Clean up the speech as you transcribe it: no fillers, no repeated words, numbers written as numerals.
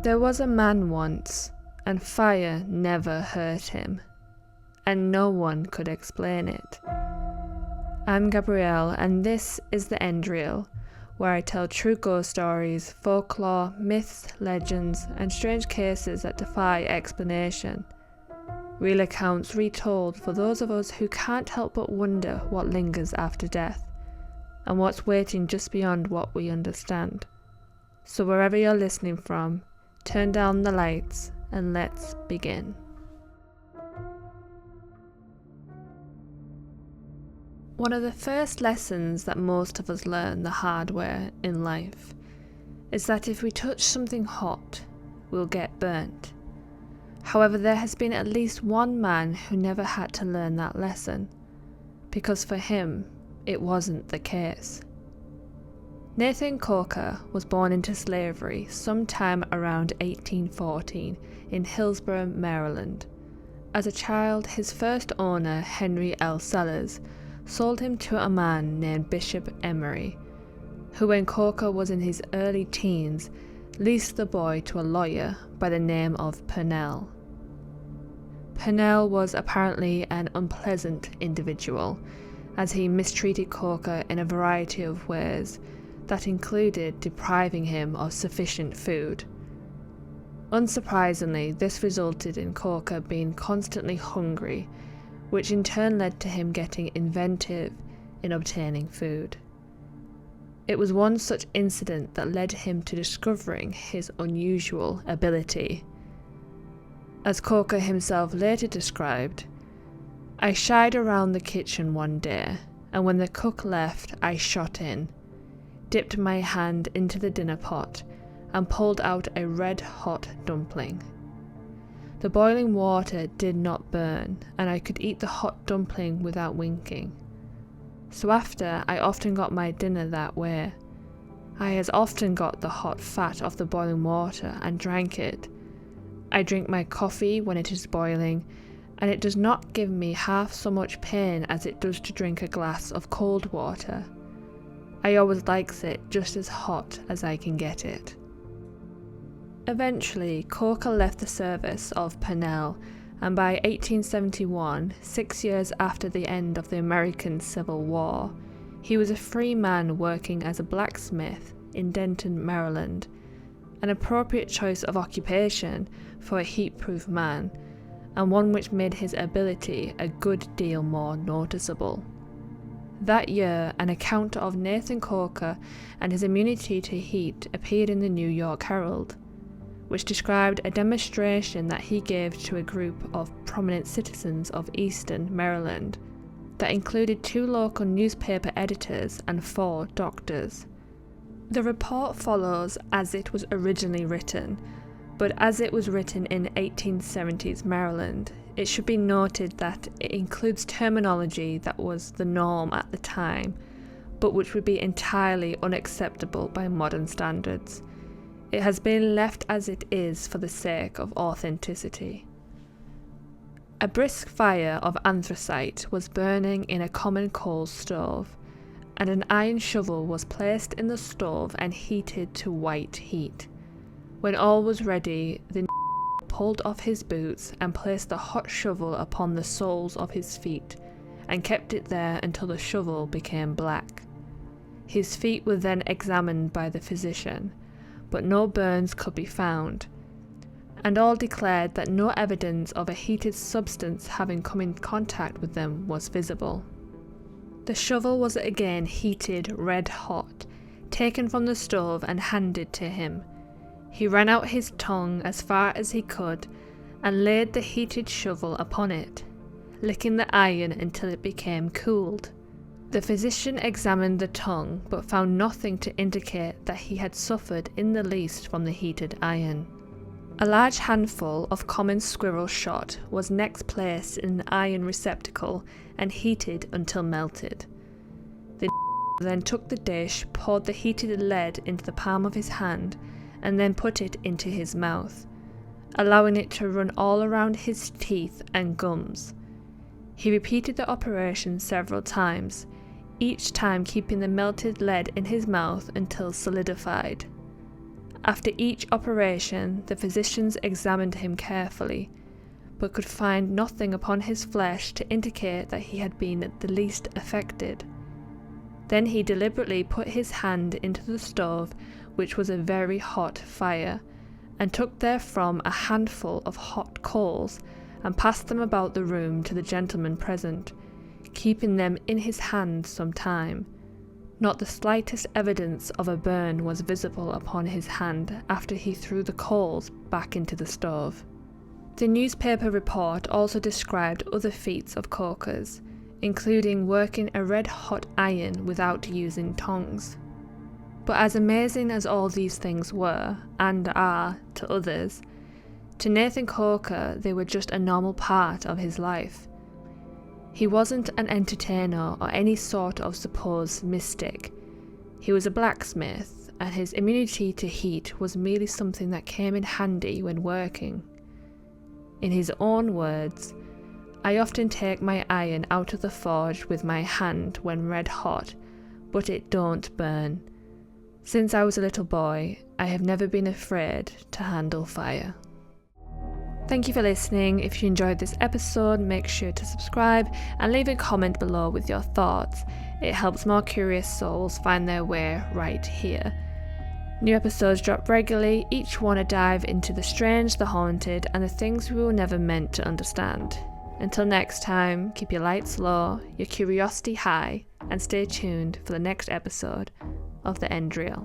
There was a man once, and fire never hurt him, and no one could explain it. I'm Gabrielle, and this is TheEndReel, where I tell true ghost stories, folklore, myths, legends, and strange cases that defy explanation. Real accounts retold for those of us who can't help but wonder what lingers after death, and what's waiting just beyond what we understand. So wherever you're listening from, turn down the lights and let's begin. One of the first lessons that most of us learn the hard way in life is that if we touch something hot, we'll get burnt. However, there has been at least one man who never had to learn that lesson, because for him, it wasn't the case. Nathan Coker was born into slavery sometime around 1814 in Hillsborough, Maryland. As a child, his first owner, Henry L. Sellers, sold him to a man named Bishop Emery, who when Coker was in his early teens, leased the boy to a lawyer by the name of Purnell. Purnell was apparently an unpleasant individual, as he mistreated Coker in a variety of ways that included depriving him of sufficient food. Unsurprisingly, this resulted in Coker being constantly hungry, which in turn led to him getting inventive in obtaining food. It was one such incident that led him to discovering his unusual ability. As Coker himself later described, "I shied around the kitchen one day, and when the cook left, I shot in, dipped my hand into the dinner pot, and pulled out a red-hot dumpling. The boiling water did not burn, and I could eat the hot dumpling without winking. So after, I often got my dinner that way. I as often got the hot fat off the boiling water and drank it. I drink my coffee when it is boiling, and it does not give me half so much pain as it does to drink a glass of cold water. I always likes it just as hot as I can get it." Eventually, Coker left the service of Purnell, and by 1871, 6 years after the end of the American Civil War, he was a free man working as a blacksmith in Denton, Maryland, an appropriate choice of occupation for a heat-proof man, and one which made his ability a good deal more noticeable. That year, an account of Nathan Coker and his immunity to heat appeared in the New York Herald, which described a demonstration that he gave to a group of prominent citizens of Eastern Maryland that included 2 local newspaper editors and 4 doctors. The report follows as it was originally written, but as it was written in 1870s Maryland, it should be noted that it includes terminology that was the norm at the time, but which would be entirely unacceptable by modern standards. It has been left as it is for the sake of authenticity. A brisk fire of anthracite was burning in a common coal stove, and an iron shovel was placed in the stove and heated to white heat. When all was ready, the pulled off his boots and placed the hot shovel upon the soles of his feet, and kept it there until the shovel became black. His feet were then examined by the physician, but no burns could be found, and all declared that no evidence of a heated substance having come in contact with them was visible. The shovel was again heated red hot, taken from the stove and handed to him. He ran out his tongue as far as he could and laid the heated shovel upon it, licking the iron until it became cooled. The physician examined the tongue but found nothing to indicate that he had suffered in the least from the heated iron. A large handful of common squirrel shot was next placed in an iron receptacle and heated until melted. The then took the dish, poured the heated lead into the palm of his hand, and then put it into his mouth, allowing it to run all around his teeth and gums. He repeated the operation several times, each time keeping the melted lead in his mouth until solidified. After each operation, the physicians examined him carefully, but could find nothing upon his flesh to indicate that he had been the least affected. Then he deliberately put his hand into the stove, which was a very hot fire, and took therefrom a handful of hot coals, and passed them about the room to the gentlemen present, keeping them in his hand some time. Not the slightest evidence of a burn was visible upon his hand after he threw the coals back into the stove. The newspaper report also described other feats of Coker's, including working a red-hot iron without using tongs. But as amazing as all these things were, and are, to others, to Nathan Coker they were just a normal part of his life. He wasn't an entertainer or any sort of supposed mystic. He was a blacksmith, and his immunity to heat was merely something that came in handy when working. In his own words, "I often take my iron out of the forge with my hand when red hot, but it don't burn. Since I was a little boy, I have never been afraid to handle fire." Thank you for listening. If you enjoyed this episode, make sure to subscribe and leave a comment below with your thoughts. It helps more curious souls find their way right here. New episodes drop regularly, each one a dive into the strange, the haunted, and the things we were never meant to understand. Until next time, keep your lights low, your curiosity high, and stay tuned for the next episode of The End Reel.